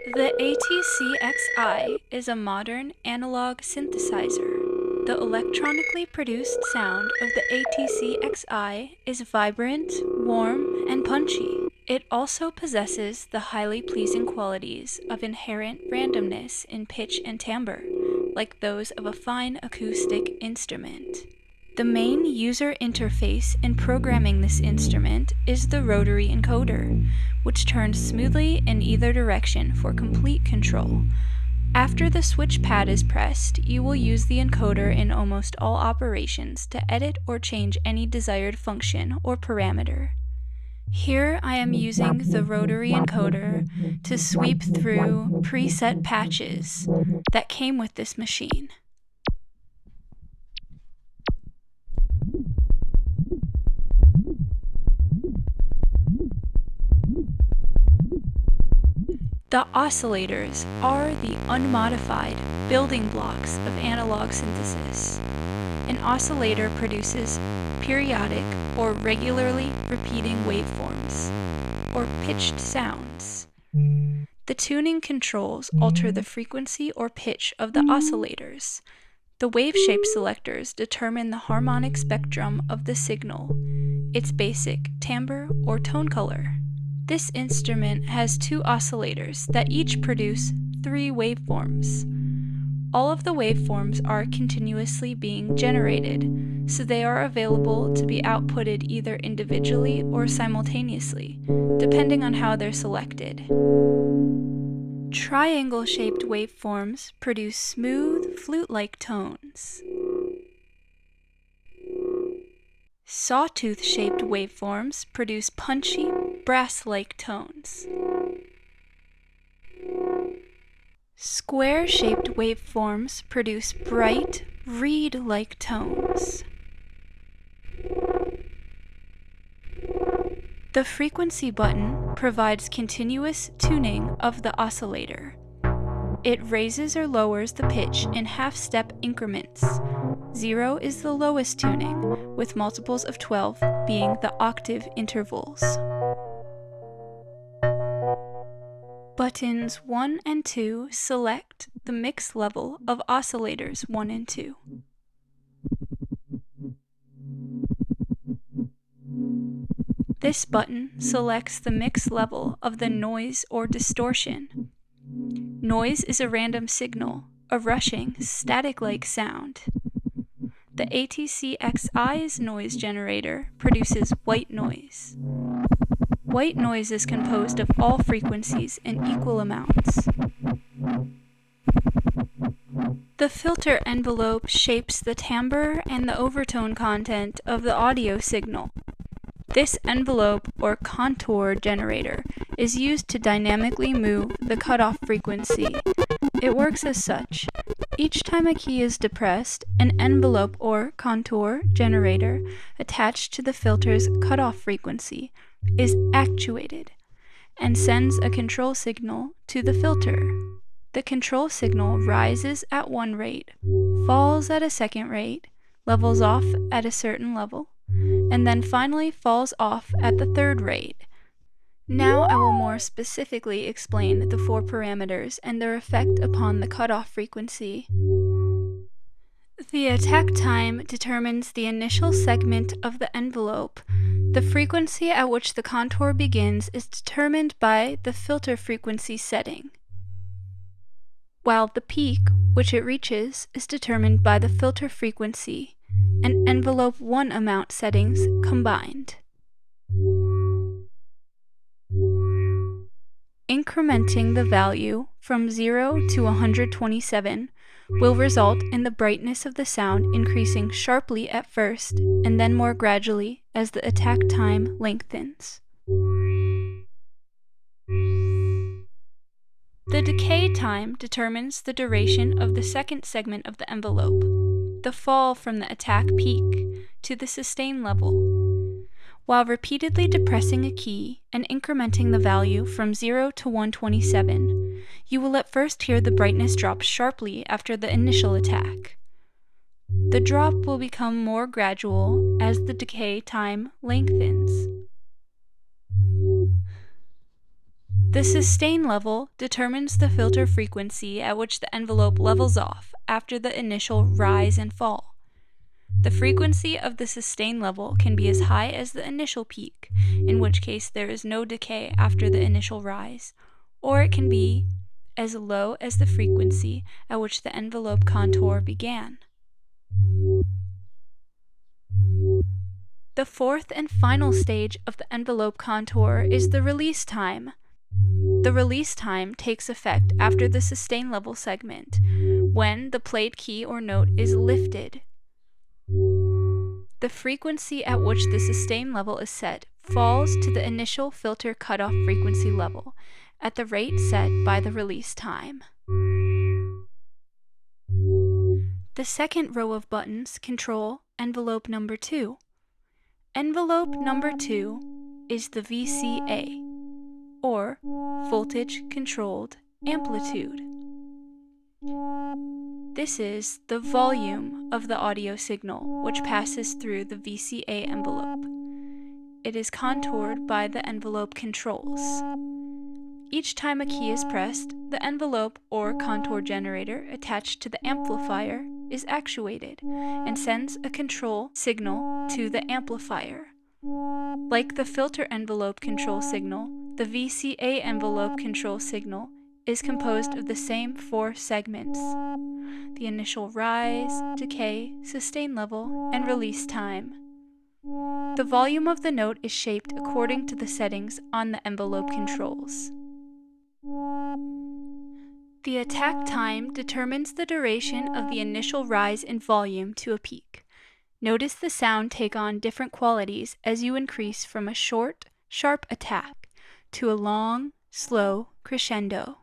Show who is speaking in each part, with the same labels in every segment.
Speaker 1: The ATC XI is a modern analog synthesizer. The electronically produced sound of the ATC XI is vibrant, warm, and punchy. It also possesses the highly pleasing qualities of inherent randomness in pitch and timbre, like those of a fine acoustic instrument. The main user interface in programming this instrument is the rotary encoder, which turns smoothly in either direction for complete control. After the switch pad is pressed, you will use the encoder in almost all operations to edit or change any desired function or parameter. Here I am using the rotary encoder to sweep through preset patches that came with this machine. The oscillators are the unmodified building blocks of analog synthesis. An oscillator produces periodic or regularly repeating waveforms, or pitched sounds. The tuning controls alter the frequency or pitch of the oscillators. The wave shape selectors determine the harmonic spectrum of the signal, its basic timbre or tone color. This instrument has two oscillators that each produce 3 waveforms. All of the waveforms are continuously being generated, so they are available to be outputted either individually or simultaneously, depending on how they're selected. Triangle-shaped waveforms produce smooth, flute-like tones. Sawtooth-shaped waveforms produce punchy, brass-like tones. Square-shaped waveforms produce bright, reed-like tones. The frequency button provides continuous tuning of the oscillator. It raises or lowers the pitch in half-step increments. 0 is the lowest tuning, with multiples of 12 being the octave intervals. Buttons 1 and 2 select the mix level of oscillators 1 and 2. This button selects the mix level of the noise or distortion. Noise is a random signal, a rushing, static-like sound. The ATC XI's noise generator produces white noise. White noise is composed of all frequencies in equal amounts. The filter envelope shapes the timbre and the overtone content of the audio signal. This envelope or contour generator is used to dynamically move the cutoff frequency. It works as such. Each time a key is depressed, an envelope or contour generator attached to the filter's cutoff frequency is actuated and sends a control signal to the filter. The control signal rises at one rate, falls at a second rate, levels off at a certain level, and then finally falls off at the third rate. Now I will more specifically explain the 4 parameters and their effect upon the cutoff frequency. The attack time determines the initial segment of the envelope. The frequency at which the contour begins is determined by the filter frequency setting, while the peak, which it reaches, is determined by the filter frequency and envelope 1 amount settings combined. Incrementing the value from 0 to 127 will result in the brightness of the sound increasing sharply at first and then more gradually as the attack time lengthens. The decay time determines the duration of the second segment of the envelope, the fall from the attack peak to the sustain level. While repeatedly depressing a key and incrementing the value from 0 to 127, you will at first hear the brightness drop sharply after the initial attack. The drop will become more gradual as the decay time lengthens. The sustain level determines the filter frequency at which the envelope levels off after the initial rise and fall. The frequency of the sustain level can be as high as the initial peak, in which case there is no decay after the initial rise, or it can be as low as the frequency at which the envelope contour began. The fourth and final stage of the envelope contour is the release time. The release time takes effect after the sustain level segment, when the played key or note is lifted. The frequency at which the sustain level is set falls to the initial filter cutoff frequency level, at the rate set by the release time. The second row of buttons control envelope number 2. Envelope number 2 is the VCA, or Voltage Controlled Amplitude. This is the volume of the audio signal which passes through the VCA envelope. It is contoured by the envelope controls. Each time a key is pressed, the envelope or contour generator attached to the amplifier is actuated and sends a control signal to the amplifier. Like the filter envelope control signal, the VCA envelope control signal is composed of the same 4 segments: the initial rise, decay, sustain level, and release time. The volume of the note is shaped according to the settings on the envelope controls. The attack time determines the duration of the initial rise in volume to a peak. Notice the sound take on different qualities as you increase from a short, sharp attack to a long, slow crescendo.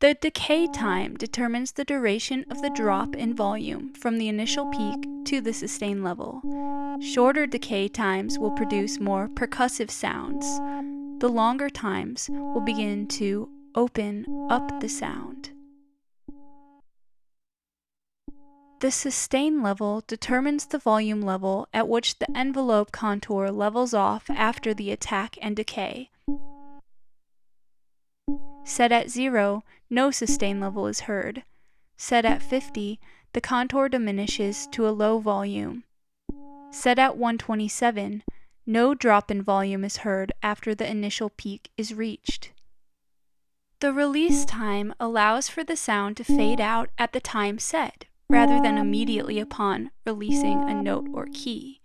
Speaker 1: The decay time determines the duration of the drop in volume from the initial peak to the sustain level. Shorter decay times will produce more percussive sounds. The longer times will begin to open up the sound. The sustain level determines the volume level at which the envelope contour levels off after the attack and decay. Set at 0, no sustain level is heard. Set at 50, the contour diminishes to a low volume. Set at 127, no drop in volume is heard after the initial peak is reached. The release time allows for the sound to fade out at the time set, rather than immediately upon releasing a note or key.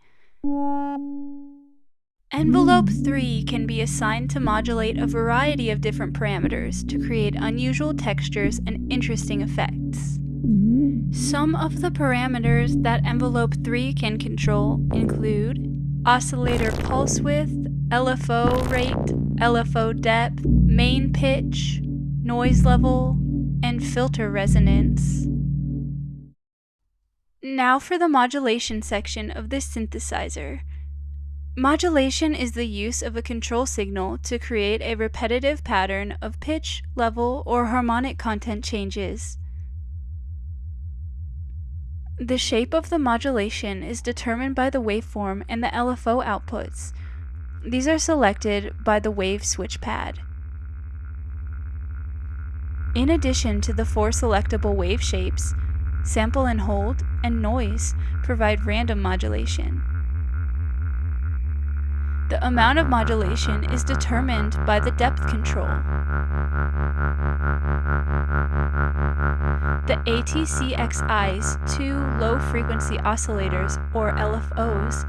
Speaker 1: Envelope 3 can be assigned to modulate a variety of different parameters to create unusual textures and interesting effects. Some of the parameters that envelope 3 can control include oscillator pulse width, LFO rate, LFO depth, main pitch, noise level, and filter resonance. Now for the modulation section of this synthesizer. Modulation is the use of a control signal to create a repetitive pattern of pitch, level, or harmonic content changes. The shape of the modulation is determined by the waveform and the LFO outputs. These are selected by the wave switch pad. In addition to the 4 selectable wave shapes, sample and hold and noise provide random modulation. The amount of modulation is determined by the depth control. The ATC XI's 2 low-frequency oscillators, or LFOs,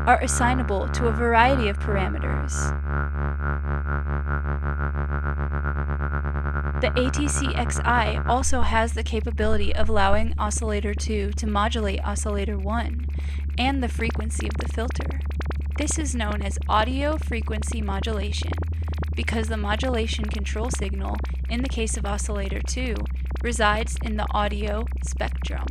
Speaker 1: are assignable to a variety of parameters. The ATC XI also has the capability of allowing oscillator 2 to modulate oscillator 1 and the frequency of the filter. This is known as audio frequency modulation because the modulation control signal, in the case of oscillator 2, resides in the audio spectrum.